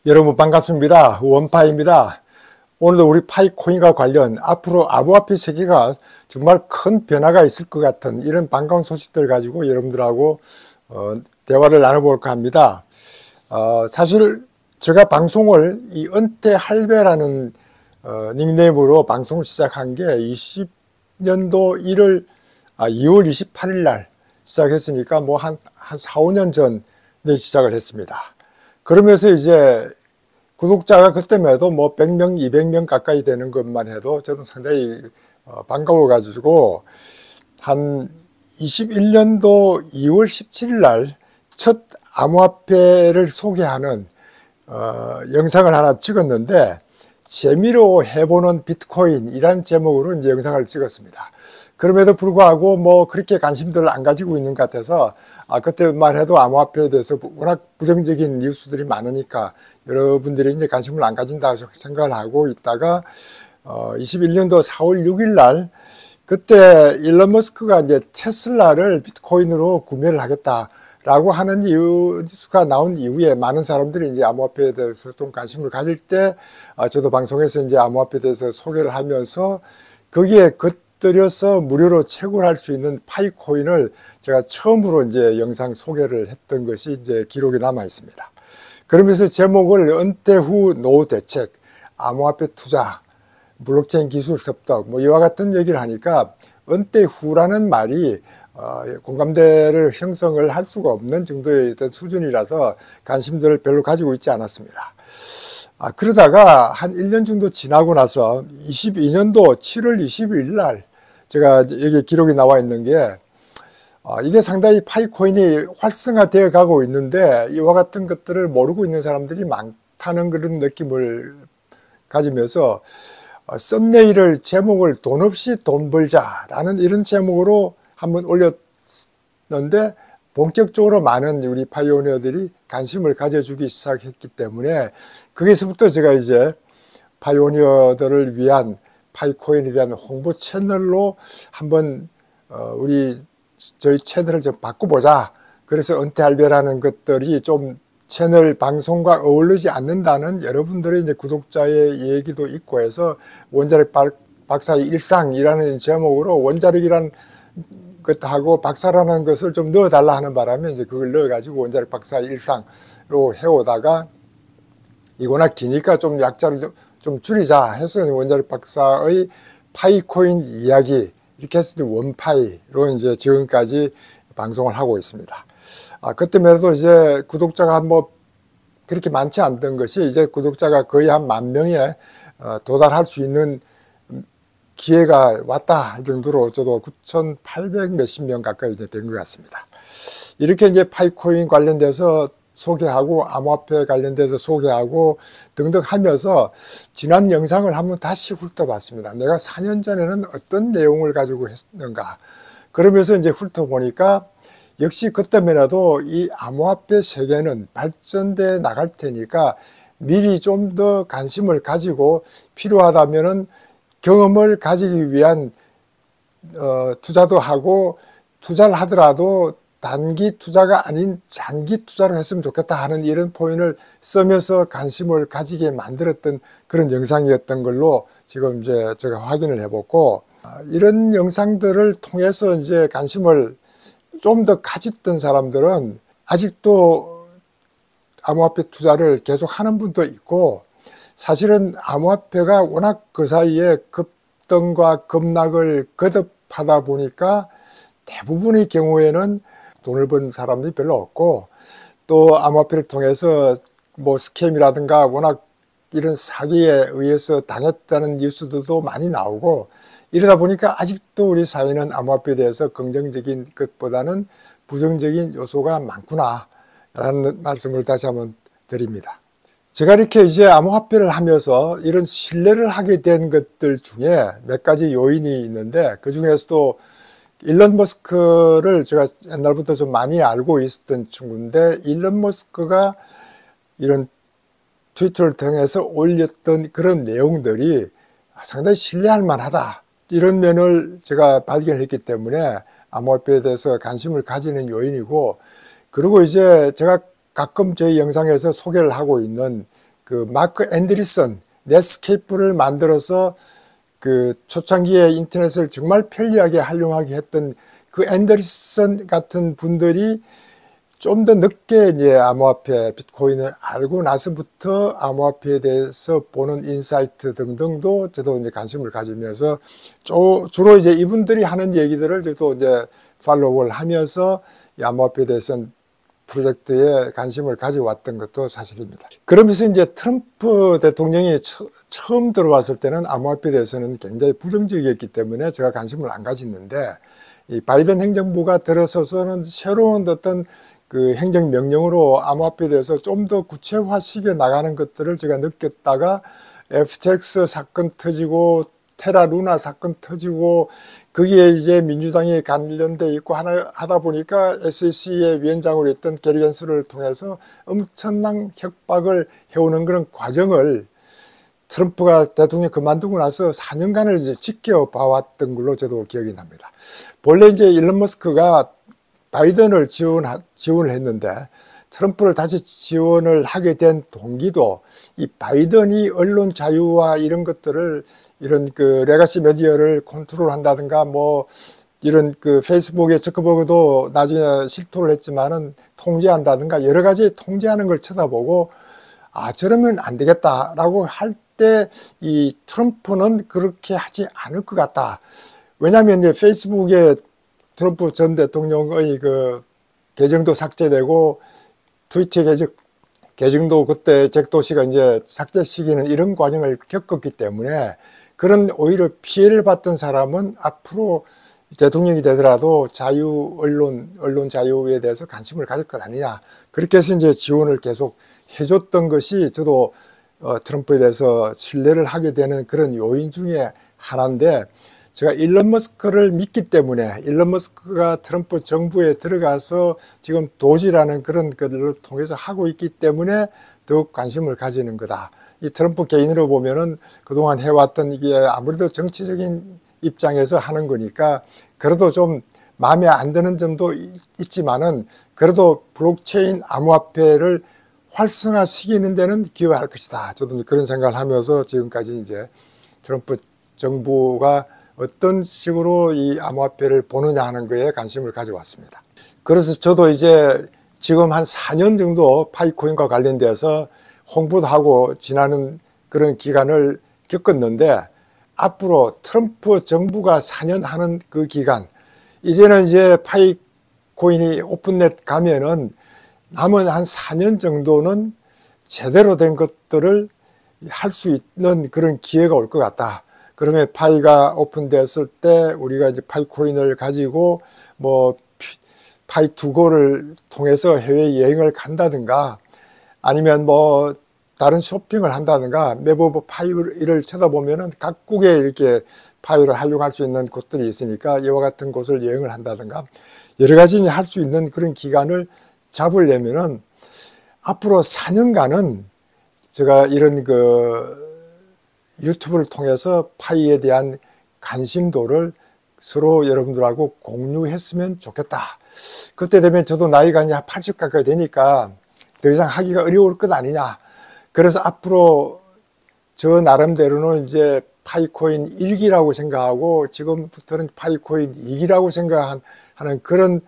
여러분 반갑습니다. 원파입니다. 오늘도 우리 파이코인과 관련 앞으로 암호화폐 세계가 정말 큰 변화가 있을 것 같은 이런 반가운 소식들 가지고 여러분들하고 대화를 나눠볼까 합니다. 사실 제가 방송을 이 은퇴할배라는 닉네임으로 방송을 시작한 게 20년도 2월 28일 날 시작했으니까 뭐 한 4, 5년 전에 시작을 했습니다. 그러면서 이제 구독자가 그때만 해도 뭐 100명, 200명 가까이 되는 것만 해도 저는 상당히 반가워가지고 한 21년도 2월 17일 날 첫 암호화폐를 소개하는 영상을 하나 찍었는데 재미로 해보는 비트코인이라는 제목으로 이제 영상을 찍었습니다. 그럼에도 불구하고 뭐 그렇게 관심들을 안 가지고 있는 것 같아서 그때만 해도 암호화폐에 대해서 워낙 부정적인 뉴스들이 많으니까 여러분들이 이제 관심을 안 가진다고 생각을 하고 있다가 21년도 4월 6일 날 그때 일론 머스크가 이제 테슬라를 비트코인으로 구매를 하겠다라고 하는 뉴스가 나온 이후에 많은 사람들이 이제 암호화폐에 대해서 좀 관심을 가질 때 저도 방송에서 이제 암호화폐에 대해서 소개를 하면서 거기에 곁들여서 무료로 채굴할 수 있는 파이코인을 제가 처음으로 이제 영상 소개를 했던 것이 이제 기록이 남아 있습니다. 그러면서 제목을 은퇴 후 노후 대책, 암호화폐 투자, 블록체인 기술 습득 뭐 이와 같은 얘기를 하니까 은퇴 후라는 말이 공감대를 형성을 할 수가 없는 정도의 어떤 수준이라서 관심들을 별로 가지고 있지 않았습니다. 그러다가 한 1년 정도 지나고 나서 22년도 7월 22일 날 제가 여기 기록이 나와 있는 게 이게 상당히 파이코인이 활성화되어 가고 있는데 이와 같은 것들을 모르고 있는 사람들이 많다는 그런 느낌을 가지면서 썸네일을 제목을 돈 없이 돈 벌자라는 이런 제목으로 한번 올렸는데 본격적으로 많은 우리 파이오니어들이 관심을 가져주기 시작했기 때문에 거기서부터 제가 이제 파이오니어들을 위한 파이코인에 대한 홍보 채널로 한번 저희 채널을 좀 바꿔보자. 그래서 은퇴할배라는 것들이 좀 채널 방송과 어울리지 않는다는 여러분들의 이제 구독자의 얘기도 있고 해서 원자력 박사의 일상이라는 제목으로 원자력이란 것하고 박사라는 것을 좀 넣어달라 하는 바람에 이제 그걸 넣어가지고 원자력 박사의 일상으로 해오다가 이 워낙 기니까 좀 약자를 좀 줄이자 해서 원자력 박사의 파이코인 이야기 이렇게 해서 원파이로 이제 지금까지 방송을 하고 있습니다. 그때만 해도 이제 구독자가 뭐 그렇게 많지 않던 것이 이제 구독자가 거의 한 10,000명에 도달할 수 있는 기회가 왔다 할 정도로 저도 9,800 몇십 명 가까이 된 것 같습니다. 이렇게 이제 파이코인 관련돼서 소개하고 암호화폐 관련돼서 소개하고 등등 하면서 지난 영상을 한번 다시 훑어봤습니다. 내가 4년 전에는 어떤 내용을 가지고 했는가. 그러면서 이제 훑어보니까 역시 그때만해도 이 암호화폐 세계는 발전돼 나갈 테니까 미리 좀 더 관심을 가지고 필요하다면은 경험을 가지기 위한 투자도 하고 투자를 하더라도 단기 투자가 아닌 장기 투자를 했으면 좋겠다 하는 이런 포인트를 쓰면서 관심을 가지게 만들었던 그런 영상이었던 걸로 지금 이제 제가 확인을 해봤고 이런 영상들을 통해서 이제 관심을 좀 더 가졌던 사람들은 아직도 암호화폐 투자를 계속 하는 분도 있고 사실은 암호화폐가 워낙 그 사이에 급등과 급락을 거듭하다 보니까 대부분의 경우에는 돈을 번 사람들이 별로 없고 또 암호화폐를 통해서 뭐 스캠이라든가 워낙 이런 사기에 의해서 당했다는 뉴스들도 많이 나오고 이러다 보니까 아직도 우리 사회는 암호화폐에 대해서 긍정적인 것보다는 부정적인 요소가 많구나 라는 말씀을 다시 한번 드립니다. 제가 이렇게 이제 암호화폐를 하면서 이런 신뢰를 하게 된 것들 중에 몇 가지 요인이 있는데 그 중에서도 일론 머스크를 제가 옛날부터 좀 많이 알고 있었던 친구인데 일론 머스크가 이런 트위터를 통해서 올렸던 그런 내용들이 상당히 신뢰할 만하다 이런 면을 제가 발견했기 때문에 암호화폐에 대해서 관심을 가지는 요인이고 그리고 이제 제가 가끔 저희 영상에서 소개를 하고 있는 그 마크 앤드리슨 넷스케이프를 만들어서 그 초창기에 인터넷을 정말 편리하게 활용하게 했던 그 앤더슨 같은 분들이 좀 더 늦게 이제 암호화폐 비트코인을 알고 나서부터 암호화폐에 대해서 보는 인사이트 등등도 저도 이제 관심을 가지면서 주로 이제 이분들이 하는 얘기들을 저도 이제 팔로우를 하면서 이 암호화폐에 대해서는 프로젝트에 관심을 가져왔던 것도 사실입니다. 그러면서 이제 트럼프 대통령이 처음 들어왔을 때는 암호화폐에 대해서는 굉장히 부정적이었기 때문에 제가 관심을 안 가졌는데, 이 바이든 행정부가 들어서서는 새로운 어떤 그 행정명령으로 암호화폐에 대해서 좀 더 구체화시켜 나가는 것들을 제가 느꼈다가 FTX 사건 터지고 테라 루나 사건 터지고 거기에 이제 민주당이 관련돼 있고 하다 보니까 SEC의 위원장으로 있던 게리 겐스를 통해서 엄청난 협박을 해오는 그런 과정을 트럼프가 대통령 그만두고 나서 4년간을 이제 지켜봐왔던 걸로 저도 기억이 납니다. 본래 이제 일론 머스크가 바이든을 지원을 했는데 트럼프를 다시 지원을 하게 된 동기도 이 바이든이 언론 자유와 이런 것들을 이런 그 레가시 미디어를 컨트롤한다든가 뭐 이런 그 페이스북에 저커버그도 나중에 실토를 했지만은 통제한다든가 여러 가지 통제하는 걸 쳐다보고 저러면 안 되겠다라고 할 때 이 트럼프는 그렇게 하지 않을 것 같다. 왜냐하면 이제 페이스북에 트럼프 전 대통령의 그 계정도 삭제되고 트위터 계정도 그때 잭도시가 이제 삭제시키는 이런 과정을 겪었기 때문에 그런 오히려 피해를 받던 사람은 앞으로 대통령이 되더라도 언론 자유에 대해서 관심을 가질 것 아니냐. 그렇게 해서 이제 지원을 계속 해줬던 것이 저도 트럼프에 대해서 신뢰를 하게 되는 그런 요인 중에 하나인데, 제가 일론 머스크를 믿기 때문에 일론 머스크가 트럼프 정부에 들어가서 지금 도지라는 그런 것을 통해서 하고 있기 때문에 더욱 관심을 가지는 거다. 이 트럼프 개인으로 보면은 그동안 해왔던 이게 아무래도 정치적인 입장에서 하는 거니까 그래도 좀 마음에 안 드는 점도 있지만은 그래도 블록체인 암호화폐를 활성화시키는 데는 기여할 것이다. 저도 그런 생각을 하면서 지금까지 이제 트럼프 정부가 어떤 식으로 이 암호화폐를 보느냐 하는 거에 관심을 가져왔습니다. 그래서 저도 이제 지금 한 4년 정도 파이코인과 관련돼서 홍보도 하고 지나는 그런 기간을 겪었는데, 앞으로 트럼프 정부가 4년 하는 그 기간, 이제는 이제 파이코인이 오픈넷 가면은 남은 한 4년 정도는 제대로 된 것들을 할 수 있는 그런 기회가 올 것 같다. 그러면 파이가 오픈됐을 때 우리가 이제 파이코인을 가지고 뭐 파이2고를 통해서 해외여행을 간다든가 아니면 뭐 다른 쇼핑을 한다든가 매번 파이를 쳐다보면은 각국에 이렇게 파이를 활용할 수 있는 곳들이 있으니까 이와 같은 곳을 여행을 한다든가 여러 가지 할 수 있는 그런 기간을 잡으려면은 앞으로 4년간은 제가 이런 그 유튜브를 통해서 파이에 대한 관심도를 서로 여러분들하고 공유했으면 좋겠다. 그때 되면 저도 나이가 이제 80 가까이 되니까 더 이상 하기가 어려울 것 아니냐. 그래서 앞으로 저 나름대로는 이제 파이코인 1기라고 생각하고 지금부터는 파이코인 2기라고 생각하는 그런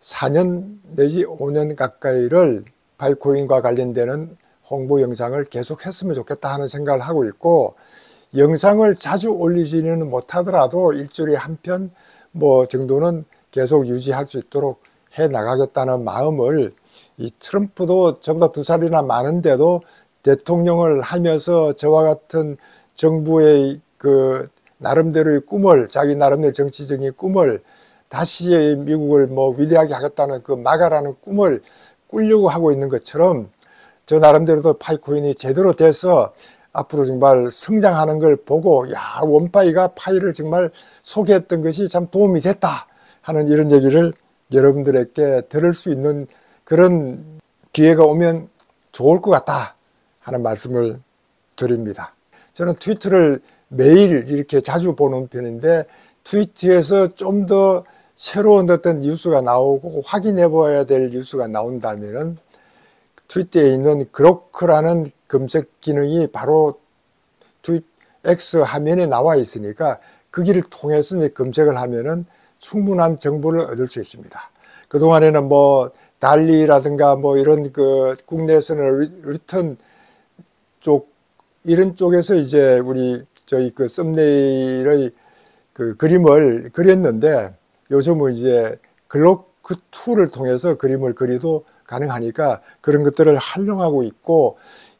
4년 내지 5년 가까이를 파이코인과 관련되는 홍보 영상을 계속 했으면 좋겠다 하는 생각을 하고 있고, 영상을 자주 올리지는 못하더라도 일주일에 한 편 뭐 정도는 계속 유지할 수 있도록 해 나가겠다는 마음을, 이 트럼프도 저보다 2살이나 많은데도 대통령을 하면서 저와 같은 정부의 그 나름대로의 꿈을, 자기 나름대로 정치적인 꿈을 다시 미국을 뭐 위대하게 하겠다는 그 마가라는 꿈을 꾸려고 하고 있는 것처럼 저 나름대로도 파이코인이 제대로 돼서 앞으로 정말 성장하는 걸 보고 원파이가 파이를 정말 소개했던 것이 참 도움이 됐다 하는 이런 얘기를 여러분들에게 들을 수 있는 그런 기회가 오면 좋을 것 같다 하는 말씀을 드립니다. 저는 트위터를 매일 이렇게 자주 보는 편인데 트위터에서 좀 더 새로운 어떤 뉴스가 나오고 확인해 봐야 될 뉴스가 나온다면은 트위터에 있는 그로크라는 검색 기능이 바로 X 화면에 나와 있으니까 거기를 통해서 이제 검색을 하면은 충분한 정보를 얻을 수 있습니다. 그동안에는 뭐 달리라든가 뭐 이런 그 국내에서는 리턴 쪽 이런 쪽에서 이제 저희 그 썸네일의 그 그림을 그렸는데 요즘은 이제 글로크 툴을 통해서 그림을 그리도 가능하니까 그런 것들을 활용하고 있고,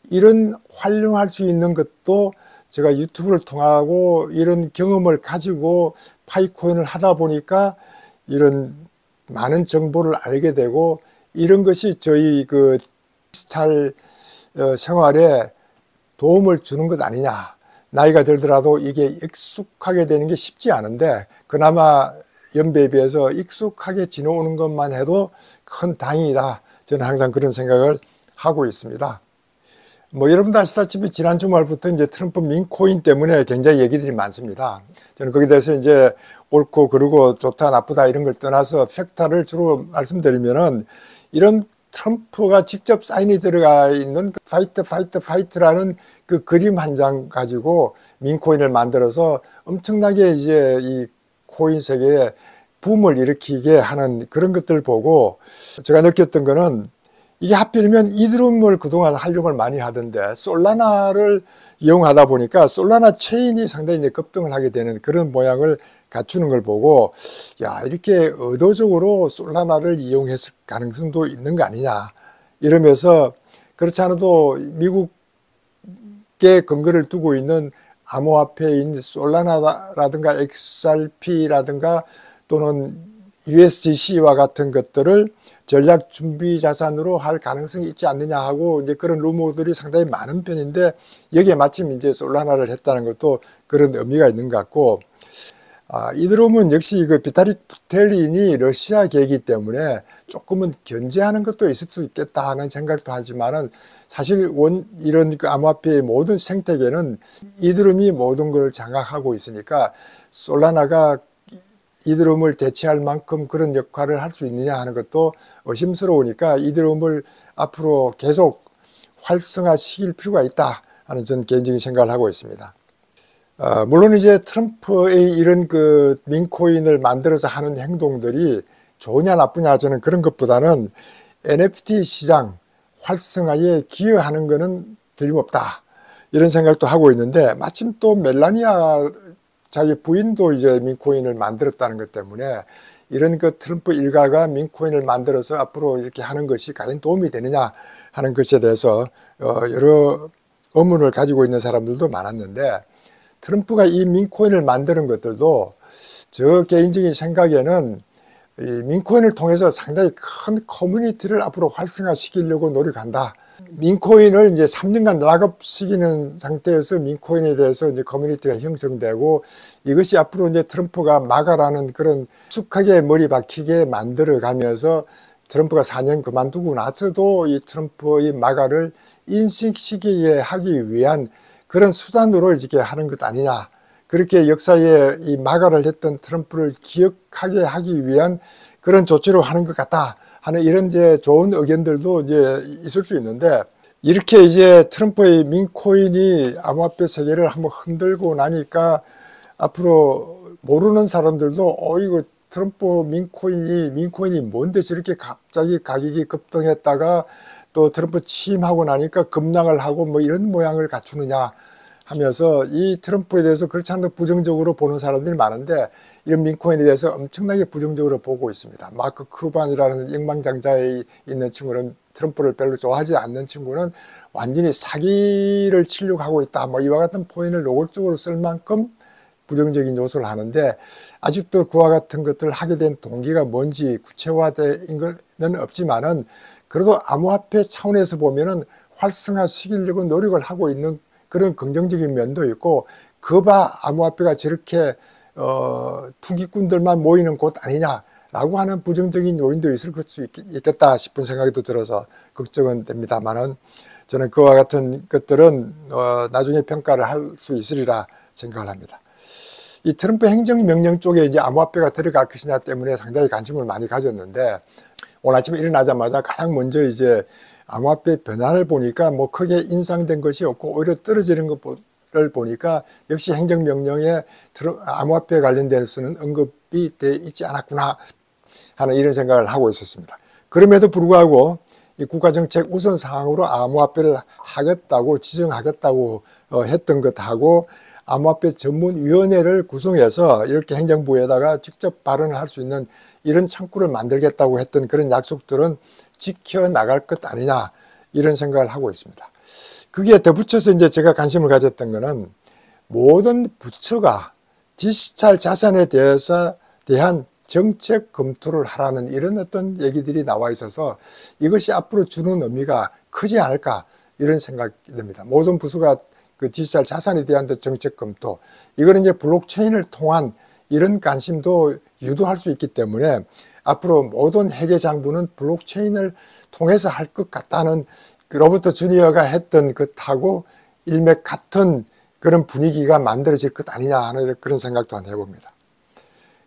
이런 활용할 수 있는 것도 제가 유튜브를 통하고 이런 경험을 가지고 파이코인을 하다 보니까 이런 많은 정보를 알게 되고, 이런 것이 저희 그 디지털 생활에 도움을 주는 것 아니냐. 나이가 들더라도 이게 익숙하게 되는 게 쉽지 않은데 그나마 연배에 비해서 익숙하게 지내오는 것만 해도 큰 다행이다. 저는 항상 그런 생각을 하고 있습니다. 뭐 여러분도 아시다시피 지난 주말부터 이제 트럼프 민코인 때문에 굉장히 얘기들이 많습니다. 저는 거기에 대해서 이제 옳고 그르고 좋다 나쁘다 이런 걸 떠나서 팩트를 주로 말씀드리면은, 이런 트럼프가 직접 사인이 들어가 있는 파이트라는 그 그림 한 장 가지고 민코인을 만들어서 엄청나게 이제 이 코인 세계에 붐을 일으키게 하는 그런 것들을 보고 제가 느꼈던 거는, 이게 하필이면 이더리움을 그동안 활용을 많이 하던데 솔라나를 이용하다 보니까 솔라나 체인이 상당히 이제 급등을 하게 되는 그런 모양을 갖추는 걸 보고, 야, 이렇게 의도적으로 솔라나를 이용했을 가능성도 있는 거 아니냐 이러면서, 그렇지 않아도 미국에 근거를 두고 있는 암호화폐인 솔라나라든가 XRP라든가 또는 USDC와 같은 것들을 전략 준비 자산으로 할 가능성이 있지 않느냐 하고 이제 그런 루머들이 상당히 많은 편인데, 여기에 마침 이제 솔라나를 했다는 것도 그런 의미가 있는 것 같고, 이더리움은 역시 그 비타릭 부테린이 러시아계이기 때문에 조금은 견제하는 것도 있을 수 있겠다 하는 생각도 하지만은, 사실 이런 그 암호화폐의 모든 생태계는 이더리움이 모든 걸 장악하고 있으니까 솔라나가 이더리움을 대체할 만큼 그런 역할을 할 수 있느냐 하는 것도 의심스러우니까 이더리움을 앞으로 계속 활성화시킬 필요가 있다 하는 전 개인적인 생각을 하고 있습니다. 물론 이제 트럼프의 이런 그 민코인을 만들어서 하는 행동들이 좋으냐 나쁘냐, 저는 그런 것보다는 NFT 시장 활성화에 기여하는 것은 틀림없다 이런 생각도 하고 있는데, 마침 또 멜라니아 자기 부인도 이제 민코인을 만들었다는 것 때문에 이런 그 트럼프 일가가 민코인을 만들어서 앞으로 이렇게 하는 것이 과연 도움이 되느냐 하는 것에 대해서 여러 의문을 가지고 있는 사람들도 많았는데, 트럼프가 이 민코인을 만드는 것들도 저 개인적인 생각에는 이 민코인을 통해서 상당히 큰 커뮤니티를 앞으로 활성화시키려고 노력한다. 민코인을 이제 3년간 락업시키는 상태에서 민코인에 대해서 이제 커뮤니티가 형성되고, 이것이 앞으로 이제 트럼프가 마가라는 그런 익숙하게 머리 박히게 만들어 가면서 트럼프가 4년 그만두고 나서도 이 트럼프의 마가를 인식시키게 하기 위한 그런 수단으로 이렇게 하는 것 아니냐. 그렇게 역사에 이 마가를 했던 트럼프를 기억하게 하기 위한 그런 조치로 하는 것 같다 하는 이런 이제 좋은 의견들도 이제 있을 수 있는데, 이렇게 이제 트럼프의 민코인이 암호화폐 세계를 한번 흔들고 나니까 앞으로 모르는 사람들도 이거 트럼프 민코인이 뭔데 저렇게 갑자기 가격이 급등했다가 또 트럼프 취임하고 나니까 급락을 하고 뭐 이런 모양을 갖추느냐 하면서 이 트럼프에 대해서 그렇지 않도 부정적으로 보는 사람들이 많은데, 이런 민코인에 대해서 엄청나게 부정적으로 보고 있습니다. 마크 쿠반이라는億万장자에 있는 친구는, 트럼프를 별로 좋아하지 않는 친구는 완전히 사기를 치려고 하고 있다, 뭐 이와 같은 표현을 노골적으로 쓸 만큼 부정적인 요소를 하는데, 아직도 그와 같은 것들을 하게 된 동기가 뭔지 구체화된 건 없지만은, 그래도 암호화폐 차원에서 보면은 활성화시키려고 노력을 하고 있는 그런 긍정적인 면도 있고, 그봐 암호화폐가 저렇게 투기꾼들만 모이는 곳 아니냐라고 하는 부정적인 요인도 있을 수 있겠다 싶은 생각이 들어서 걱정은 됩니다만은, 저는 그와 같은 것들은 나중에 평가를 할 수 있으리라 생각을 합니다. 이 트럼프 행정명령 쪽에 이제 암호화폐가 들어갈 것이냐 때문에 상당히 관심을 많이 가졌는데, 오늘 아침에 일어나자마자 가장 먼저 이제 암호화폐 변화를 보니까 뭐 크게 인상된 것이 없고 오히려 떨어지는 것을 보니까 역시 행정명령에 암호화폐 관련돼서는 언급이 돼 있지 않았구나 하는 이런 생각을 하고 있었습니다. 그럼에도 불구하고 이 국가정책 우선 사항으로 암호화폐를 하겠다고 지정하겠다고 했던 것하고 암호화폐 전문위원회를 구성해서 이렇게 행정부에다가 직접 발언을 할 수 있는 이런 창구를 만들겠다고 했던 그런 약속들은 지켜나갈 것 아니냐 이런 생각을 하고 있습니다. 그게 덧붙여서 이제 제가 관심을 가졌던 거는 모든 부처가 디지털 자산에 대한 정책 검토를 하라는 이런 어떤 얘기들이 나와 있어서 이것이 앞으로 주는 의미가 크지 않을까 이런 생각이 듭니다. 모든 부서가 그 디지털 자산에 대한 정책 검토, 이거는 이제 블록체인을 통한 이런 관심도 유도할 수 있기 때문에 앞으로 모든 회계 장부는 블록체인을 통해서 할 것 같다는 그 로버트 주니어가 했던 것하고 일맥 같은 그런 분위기가 만들어질 것 아니냐 하는 그런 생각도 한번 해봅니다.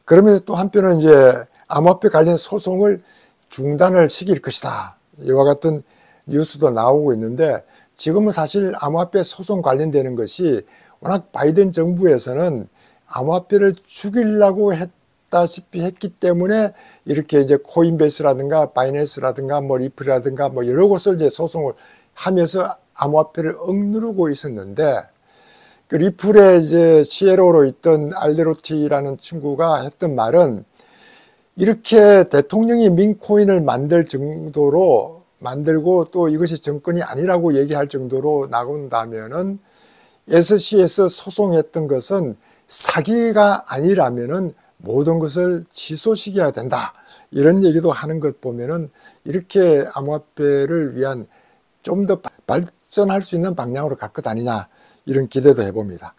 그러면서 또 한편은 이제 암호화폐 관련 소송을 중단을 시킬 것이다. 이와 같은 뉴스도 나오고 있는데 지금은 사실 암호화폐 소송 관련되는 것이 워낙 바이든 정부에서는 암호화폐를 죽이려고 했다시피 했기 때문에 이렇게 이제 코인베이스라든가 바이낸스라든가 뭐 리플이라든가 뭐 여러 곳을 이제 소송을 하면서 암호화폐를 억누르고 있었는데 그 리플에 이제 CLO로 있던 알데로티라는 친구가 했던 말은 이렇게 대통령이 민코인을 만들 정도로 만들고 또 이것이 정권이 아니라고 얘기할 정도로 나온다면은 SC에서 소송했던 것은 사기가 아니라면은 모든 것을 취소시켜야 된다. 이런 얘기도 하는 것 보면은 이렇게 암호화폐를 위한 좀 더 발전할 수 있는 방향으로 갈 것 아니냐. 이런 기대도 해봅니다.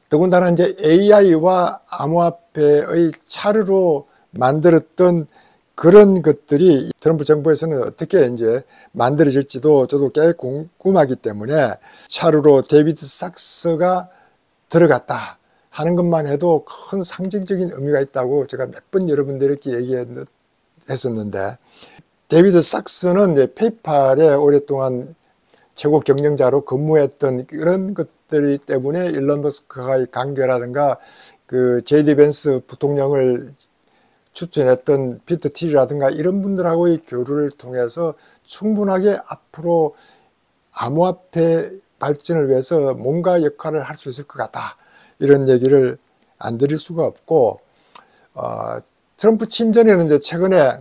더군다나 이제 AI와 암호화폐의 차르로 만들었던 그런 것들이 트럼프 정부에서는 어떻게 이제 만들어질지도 저도 꽤 궁금하기 때문에 차르로 데이비드 sak스가 들어갔다 하는 것만 해도 큰 상징적인 의미가 있다고 제가 몇 번 여러분들에게 얘기했었는데 데이비드 sak스는 이제 페이팔에 오랫동안 최고 경영자로 근무했던 그런 것들이 때문에 일론 머스크와의 관계라든가 그 제이디 벤스 부통령을 추천했던 피터 틸이라든가 이런 분들하고의 교류를 통해서 충분하게 앞으로 암호화폐 발전을 위해서 뭔가 역할을 할 수 있을 것 같다. 이런 얘기를 안 드릴 수가 없고 트럼프 취임 전에는 이제 최근에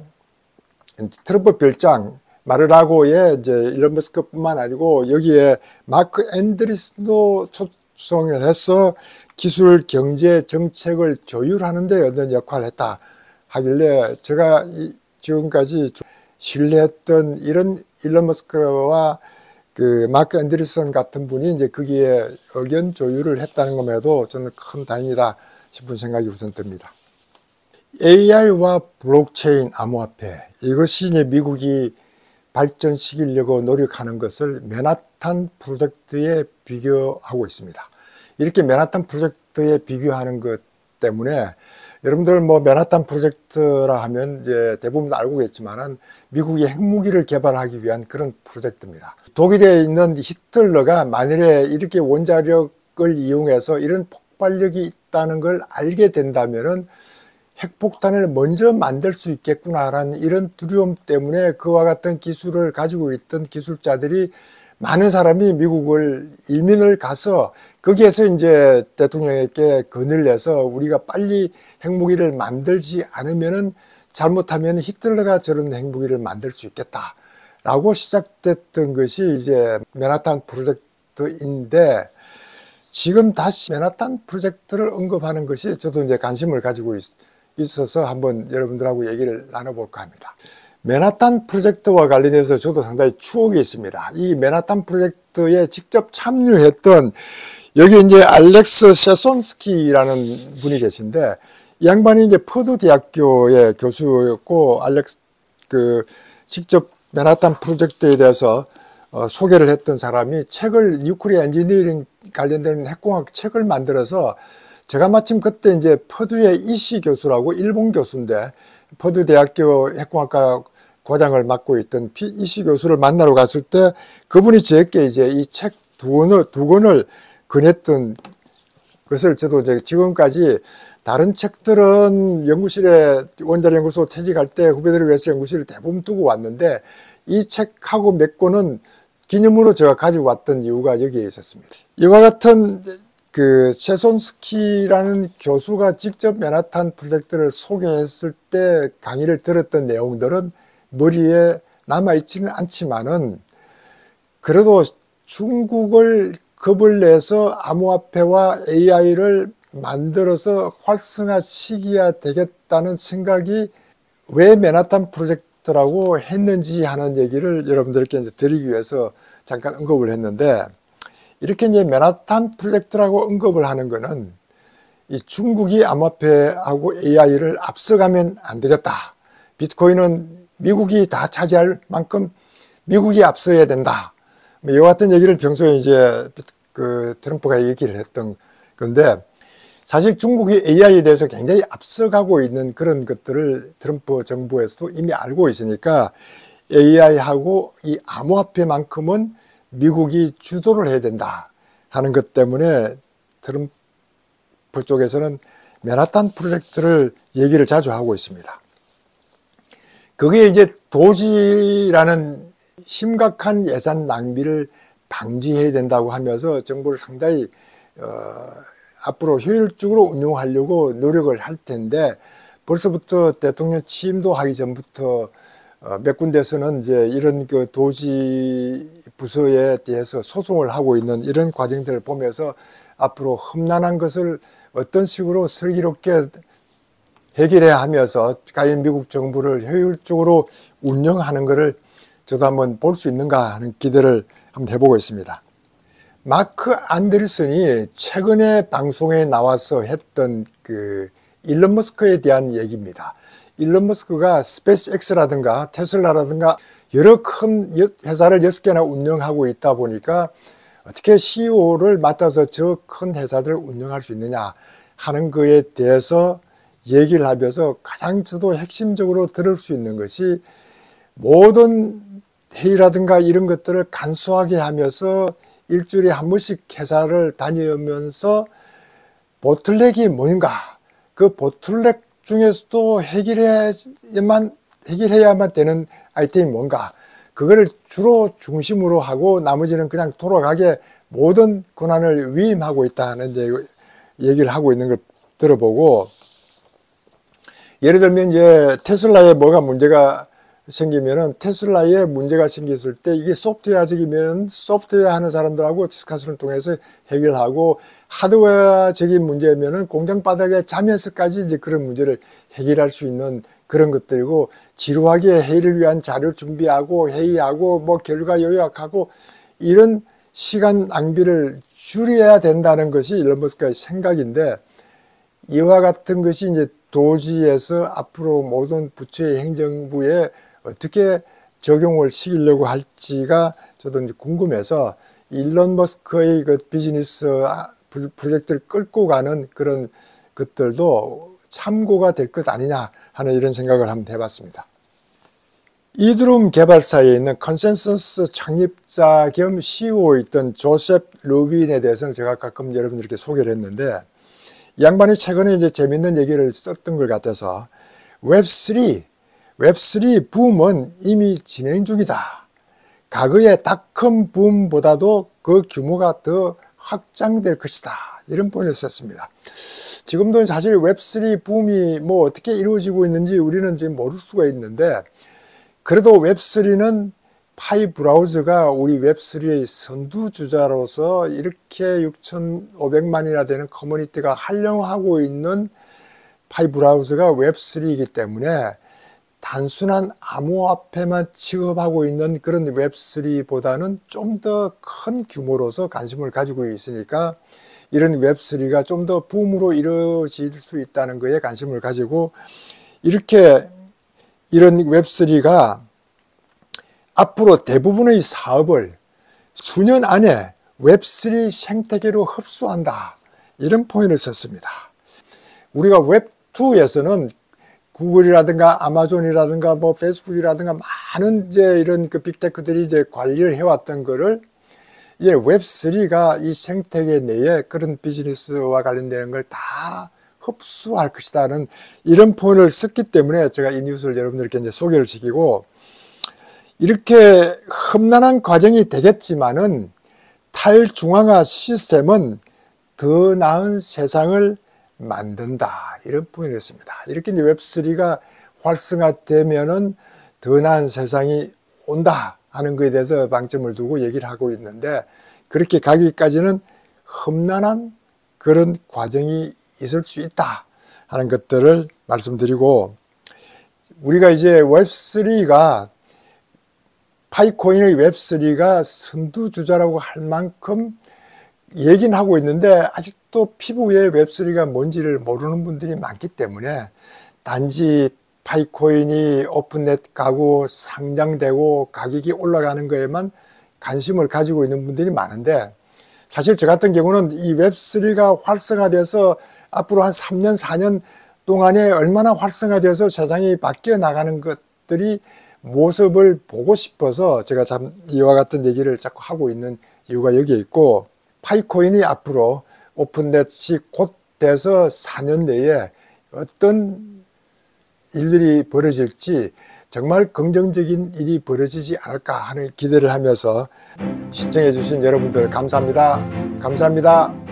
트럼프 별장 마르라고에 이제 일론 머스크뿐만 아니고 여기에 마크 앤드리슨도 초청을 해서 기술 경제 정책을 조율하는 데 어떤 역할을 했다 하길래 제가 지금까지 신뢰했던 이런 일론 머스크와 그 마크 앤드리슨 같은 분이 이제 거기에 의견 조율을 했다는 것에도 저는 큰 다행이다 싶은 생각이 우선 듭니다. AI와 블록체인 암호화폐 이것이 이제 미국이 발전시키려고 노력하는 것을 맨하탄 프로젝트에 비교하고 있습니다. 이렇게 맨하탄 프로젝트에 비교하는 것 때문에 여러분들 뭐 맨하탄 프로젝트라 하면 이제 대부분 알고겠지만은 미국이 핵무기를 개발하기 위한 그런 프로젝트입니다. 독일에 있는 히틀러가 만일에 이렇게 원자력을 이용해서 이런 폭발력이 있다는 걸 알게 된다면은 핵폭탄을 먼저 만들 수 있겠구나라는 이런 두려움 때문에 그와 같은 기술을 가지고 있던 기술자들이 많은 사람이 미국을 이민을 가서 거기에서 이제 대통령에게 건의를 내서 우리가 빨리 핵무기를 만들지 않으면은 잘못하면 히틀러가 저런 핵무기를 만들 수 있겠다라고 시작됐던 것이 이제 맨하탄 프로젝트인데 지금 다시 맨하탄 프로젝트를 언급하는 것이 저도 이제 관심을 가지고 있어서 한번 여러분들하고 얘기를 나눠볼까 합니다. 맨하탄 프로젝트와 관련해서 저도 상당히 추억이 있습니다. 이 맨하탄 프로젝트에 직접 참여했던 여기 이제 알렉스 셰손스키라는 분이 계신데 이 양반이 이제 퍼두 대학교의 교수였고 직접 맨하탄 프로젝트에 대해서 소개를 했던 사람이 책을 뉴클리어 엔지니어링 관련된 핵공학 책을 만들어서 제가 마침 그때 이제 퍼듀의 이시 교수라고 일본 교수인데 퍼듀 대학교 핵공학과 과장을 맡고 있던 이시 교수를 만나러 갔을 때 그분이 저에게 이제 이 책 두 권을 권했던 것을 저도 이제 지금까지 다른 책들은 연구실에 원자력 연구소 퇴직할 때 후배들을 위해서 연구실을 대부분 두고 왔는데 이 책하고 몇 권은 기념으로 제가 가지고 왔던 이유가 여기에 있었습니다. 이와 같은 그 셰손스키라는 교수가 직접 맨하탄 프로젝트를 소개했을 때 강의를 들었던 내용들은 머리에 남아있지는 않지만은 그래도 중국을 겁을 내서 암호화폐와 AI를 만들어서 활성화시켜야 되겠다는 생각이 왜 맨하탄 프로젝트라고 했는지 하는 얘기를 여러분들께 이제 드리기 위해서 잠깐 언급을 했는데, 이렇게 이제 맨하탄 프로젝트라고 언급을 하는 거는 이 중국이 암호화폐하고 AI를 앞서가면 안 되겠다. 비트코인은 미국이 다 차지할 만큼 미국이 앞서야 된다. 이와 같은 얘기를 평소에 이제 그 트럼프가 얘기를 했던 건데, 사실 중국이 AI에 대해서 굉장히 앞서가고 있는 그런 것들을 트럼프 정부에서도 이미 알고 있으니까 AI하고 이 암호화폐만큼은 미국이 주도를 해야 된다 하는 것 때문에 트럼프 쪽에서는 맨하탄 프로젝트를 얘기를 자주 하고 있습니다. 그게 이제 도지라는 심각한 예산 낭비를 방지해야 된다고 하면서 정부를 상당히 앞으로 효율적으로 운용하려고 노력을 할 텐데, 벌써부터 대통령 취임도 하기 전부터 몇 군데서는 이제 이런 그 도지 부서에 대해서 소송을 하고 있는 이런 과정들을 보면서 앞으로 험난한 것을 어떤 식으로 슬기롭게 해결해야 하면서 과연 미국 정부를 효율적으로 운영하는 것을 저도 한번 볼 수 있는가 하는 기대를 한번 해보고 있습니다. 마크 안드리슨이 최근에 방송에 나와서 했던 그 일론 머스크에 대한 얘기입니다. 일론 머스크가 스페이스X라든가 테슬라라든가 여러 큰 회사를 6개나 운영하고 있다 보니까 어떻게 CEO를 맡아서 저 큰 회사들을 운영할 수 있느냐 하는 거에 대해서 얘기를 하면서 가장 저도 핵심적으로 들을 수 있는 것이, 모든 회의라든가 이런 것들을 간소하게 하면서 일주일에 한 번씩 회사를 다니면서 보틀넥이 뭔가, 그 보틀넥 중에서도 해결해야만 되는 아이템이 뭔가, 그거를 주로 중심으로 하고 나머지는 그냥 돌아가게 모든 권한을 위임하고 있다는 얘기를 하고 있는 걸 들어보고, 예를 들면 이제 테슬라에 뭐가 문제가 생기면은 테슬라에 문제가 생겼을 때 이게 소프트웨어적이면 소프트웨어 하는 사람들하고 디스커션을 통해서 해결하고, 하드웨어적인 문제면은 공장 바닥에 자면서까지 이제 그런 문제를 해결할 수 있는 그런 것들이고, 지루하게 회의를 위한 자료 준비하고 회의하고 뭐 결과 요약하고 이런 시간 낭비를 줄여야 된다는 것이 일론 머스크의 생각인데, 이와 같은 것이 이제 도지에서 앞으로 모든 부처의 행정부에 어떻게 적용을 시키려고 할지가 저도 이제 궁금해서 일론 머스크의 그 비즈니스 프로젝트를 끌고 가는 그런 것들도 참고가 될 것 아니냐 하는 이런 생각을 한번 해봤습니다. 이드룸 개발사에 있는 컨센서스 창립자 겸 CEO였던 조셉 루빈에 대해서는 제가 가끔 여러분들께 소개를 했는데, 이 양반이 최근에 이제 재밌는 얘기를 썼던 것 같아서, 웹3 붐은 이미 진행 중이다. 과거의 닷컴 붐보다도 그 규모가 더 확장될 것이다. 이런 표현을 썼습니다. 지금도 사실 웹3 붐이 뭐 어떻게 이루어지고 있는지 우리는 지금 모를 수가 있는데, 그래도 웹3는 파이 브라우저가 우리 웹3의 선두주자로서 이렇게 6,500만이나 되는 커뮤니티가 활용하고 있는 파이 브라우저가 웹3이기 때문에 단순한 암호화폐만 취급하고 있는 그런 웹3보다는 좀 더 큰 규모로서 관심을 가지고 있으니까, 이런 웹3가 좀 더 붐으로 이루어질 수 있다는 거에 관심을 가지고, 이렇게 이런 웹3가 앞으로 대부분의 사업을 수년 안에 웹3 생태계로 흡수한다. 이런 표현을 썼습니다. 우리가 웹2에서는 구글이라든가 아마존이라든가 뭐 페이스북이라든가 많은 이제 이런 그 빅테크들이 이제 관리를 해왔던 거를 이제 웹3가 이 생태계 내에 그런 비즈니스와 관련되는 걸 다 흡수할 것이다는 이런 표현을 썼기 때문에 제가 이 뉴스를 여러분들께 이제 소개를 시키고, 이렇게 험난한 과정이 되겠지만은 탈중앙화 시스템은 더 나은 세상을 만든다, 이런 표현을 했습니다. 이렇게 이제 웹3가 활성화되면은 더 나은 세상이 온다 하는 것에 대해서 방점을 두고 얘기를 하고 있는데, 그렇게 가기까지는 험난한 그런 과정이 있을 수 있다 하는 것들을 말씀드리고, 우리가 이제 웹3가 파이코인의 웹3가 선두주자라고 할 만큼 얘기는 하고 있는데, 아직도 피부 위에 웹3가 뭔지를 모르는 분들이 많기 때문에 단지 파이코인이 오픈넷 가고 상장되고 가격이 올라가는 거에만 관심을 가지고 있는 분들이 많은데, 사실 저 같은 경우는 이 웹3가 활성화돼서 앞으로 한 3년 4년 동안에 얼마나 활성화돼서 세상이 바뀌어 나가는 것들이 모습을 보고 싶어서 제가 참 이와 같은 얘기를 자꾸 하고 있는 이유가 여기에 있고, 파이코인이 앞으로 오픈넷이 곧 돼서 4년 내에 어떤 일들이 벌어질지 정말 긍정적인 일이 벌어지지 않을까 하는 기대를 하면서 시청해 주신 여러분들 감사합니다. 감사합니다.